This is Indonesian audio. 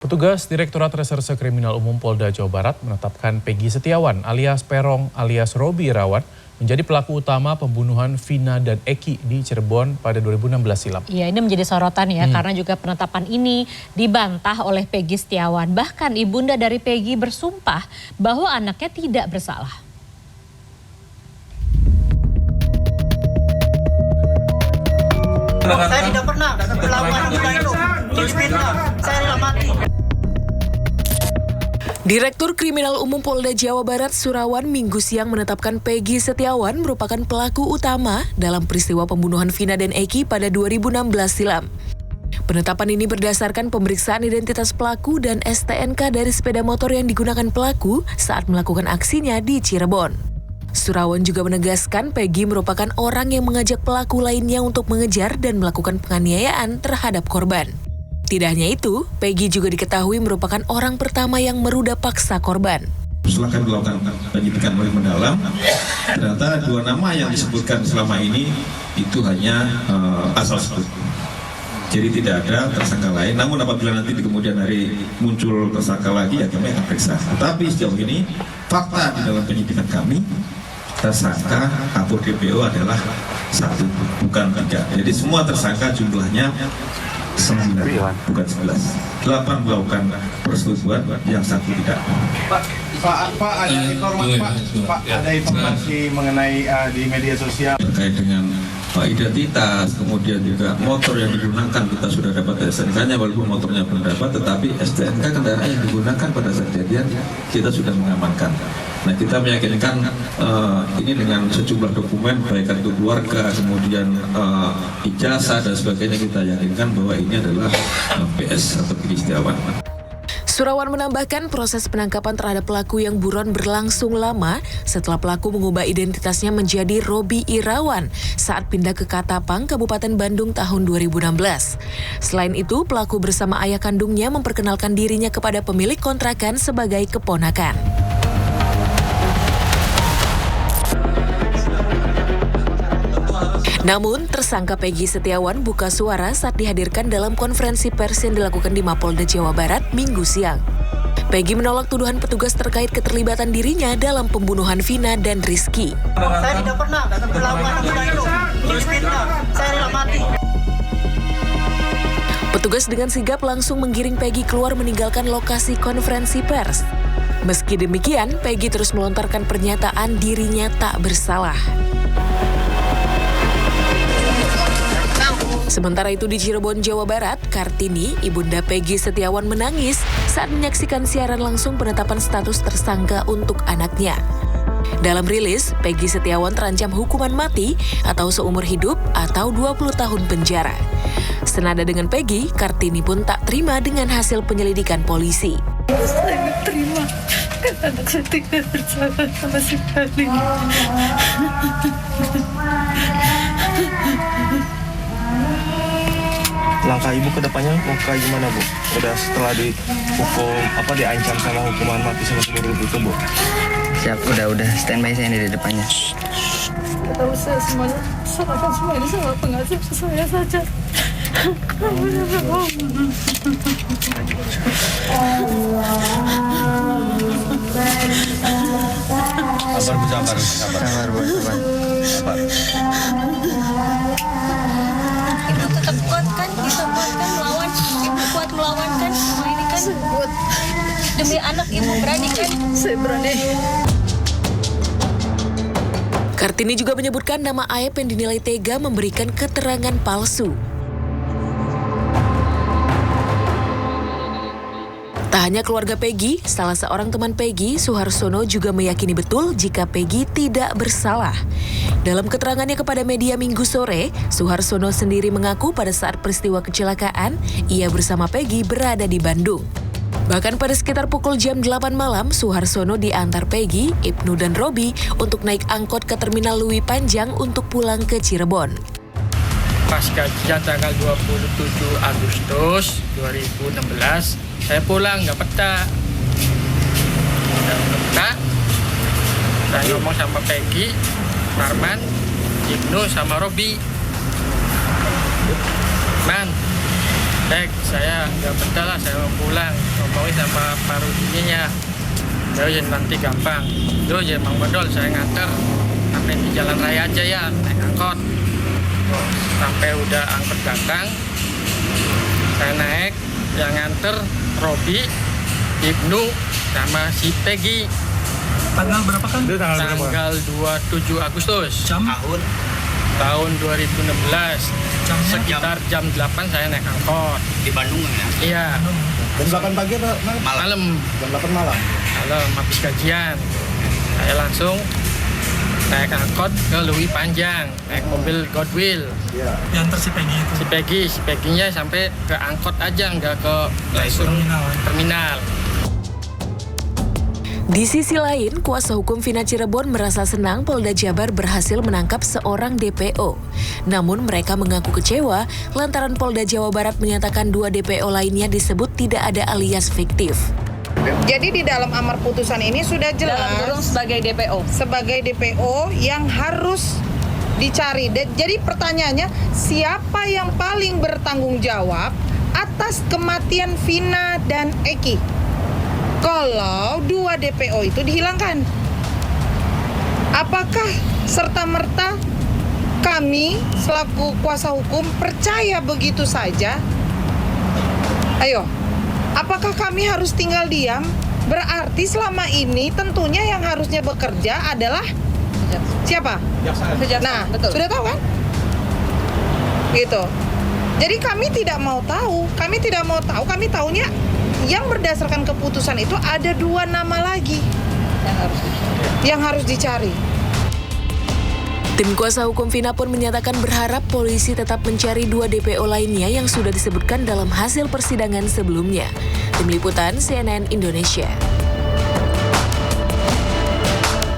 Petugas Direktorat Reserse Kriminal Umum Polda Jawa Barat menetapkan Peggy Setiawan alias Perong alias Robi Irawan menjadi pelaku utama pembunuhan Vina dan Eki di Cirebon pada 2016 silam. Iya, ini menjadi sorotan ya karena juga penetapan ini dibantah oleh Peggy Setiawan. Bahkan ibunda dari Peggy bersumpah bahwa anaknya tidak bersalah. Saya tidak pernah melakukan itu. Saya tidak mati. Direktur Kriminal Umum Polda Jawa Barat Surawan Minggu siang menetapkan Peggy Setiawan merupakan pelaku utama dalam peristiwa pembunuhan Vina dan Eki pada 2016 silam. Penetapan ini berdasarkan pemeriksaan identitas pelaku dan STNK dari sepeda motor yang digunakan pelaku saat melakukan aksinya di Cirebon. Surawan juga menegaskan Peggy merupakan orang yang mengajak pelaku lainnya untuk mengejar dan melakukan penganiayaan terhadap korban. Tidak hanya itu, Peggy juga diketahui merupakan orang pertama yang meruda paksa korban. Setelah kami melakukan penyidikan lebih mendalam, ternyata dua nama yang disebutkan selama ini itu hanya asal sebut. Jadi tidak ada tersangka lain, namun apabila nanti di kemudian hari muncul tersangka lagi, ya kami akan periksa. Tetapi sejauh ini, fakta di dalam penyidikan kami, tersangka kabur DPO adalah 1, bukan 3. Jadi semua tersangka jumlahnya 9, bukan 11. 8 melakukan persetubuhan, yang 1 tidak. Pak, ada informasi mengenai di media sosial terkait dengan identitas, kemudian juga motor yang digunakan, kita sudah dapat STNK-nya walaupun motornya belum dapat, tetapi STNK kendaraan yang digunakan pada saat kejadian kita sudah mengamankan. Nah, kita meyakinkan ini dengan sejumlah dokumen, baik kartu keluarga, kemudian ijazah dan sebagainya, kita yakinkan bahwa ini adalah PS atau Peggy Setiawan. Surawan menambahkan proses penangkapan terhadap pelaku yang buron berlangsung lama setelah pelaku mengubah identitasnya menjadi Robi Irawan saat pindah ke Katapang, Kabupaten Bandung tahun 2016. Selain itu, pelaku bersama ayah kandungnya memperkenalkan dirinya kepada pemilik kontrakan sebagai keponakan. Namun, tersangka Peggy Setiawan buka suara saat dihadirkan dalam konferensi pers yang dilakukan di Mapolda Jawa Barat Minggu siang. Peggy menolak tuduhan petugas terkait keterlibatan dirinya dalam pembunuhan Vina dan Rizky. Saya tidak pernah melakukan itu. Saya tidak mati. Petugas dengan sigap langsung menggiring Peggy keluar meninggalkan lokasi konferensi pers. Meski demikian, Peggy terus melontarkan pernyataan dirinya tak bersalah. Sementara itu di Cirebon, Jawa Barat, Kartini, ibunda Peggy Setiawan menangis saat menyaksikan siaran langsung penetapan status tersangka untuk anaknya. Dalam rilis, Peggy Setiawan terancam hukuman mati atau seumur hidup atau 20 tahun penjara. Senada dengan Peggy, Kartini pun tak terima dengan hasil penyelidikan polisi. Saya nggak terima, anak saya tidak bersalah sama sekali. langkah ibu ke depannya mau kayak gimana, Bu? Udah setelah dihukum diancam sama hukuman mati sama seumur hidup itu, Bu? Siap, udah standby saya di depannya. Tidak usah semuanya, serahkan semua ini sama pengasuh saya saja. Sabar, Bu. Ibu tetap kuat kan? Bisa kuat kan melawan? Ibu kuat melawan kan? Semua ini kan? Kuat. Demi anak ibu berani kan? Saya berani. Kartini juga menyebutkan nama Aep yang dinilai tega memberikan keterangan palsu. Tak hanya keluarga Peggy, salah seorang teman Peggy, Suharsono, juga meyakini betul jika Peggy tidak bersalah. Dalam keterangannya kepada media Minggu sore, Suharsono sendiri mengaku pada saat peristiwa kecelakaan, ia bersama Peggy berada di Bandung. Bahkan pada sekitar pukul jam 8 malam, Suharsono diantar Peggy, Ibnu dan Robi untuk naik angkot ke Terminal Lewi Panjang untuk pulang ke Cirebon. Pas kajian tanggal 27 Agustus 2016, saya pulang nggak peta. Saya ngomong sama Peggy, Marman, Ibnu sama Robi. Man, saya nggak betah lah, saya mau pulang. Ngomongin sama paru ininya. Ya nanti gampang. Terus ya Bang Bedol saya nganter sampai di jalan raya aja ya, naik angkot. Sampai udah angkot datang, saya naik, yang nganter Robi, Ibnu, sama si Peggy. Tanggal berapa kan? Tanggal 27 Agustus. Jam? Tahun 2016. Sekitar jam 8 saya naik angkot. Di Bandung ya? Iya. Jam 8 pagi apa Malam. Jam 8 malam. Malam habis gajian. Saya langsung naik angkot ke Lui Panjang, naik mobil Godwill. Iya. Yang si Peggy itu? Si Peggy-nya sampai ke angkot aja, nggak ke langsung terminal. Di sisi lain, kuasa hukum Vina Cirebon merasa senang Polda Jabar berhasil menangkap seorang DPO. Namun mereka mengaku kecewa lantaran Polda Jawa Barat menyatakan 2 DPO lainnya disebut tidak ada alias fiktif. Jadi di dalam amar putusan ini sudah jelas sebagai DPO. Sebagai DPO yang harus dicari. Jadi pertanyaannya, siapa yang paling bertanggung jawab atas kematian Vina dan Eki? Kalau 2 DPO itu dihilangkan, apakah serta-merta kami selaku kuasa hukum percaya begitu saja? Ayo, apakah kami harus tinggal diam? Berarti selama ini tentunya yang harusnya bekerja adalah siapa? Nah, betul. Sudah tahu kan? Gitu. Jadi kami tidak mau tahu, kami tahunya yang berdasarkan keputusan itu ada 2 nama lagi yang harus dicari. Tim kuasa hukum Vina pun menyatakan berharap polisi tetap mencari 2 DPO lainnya yang sudah disebutkan dalam hasil persidangan sebelumnya. Tim Liputan CNN Indonesia.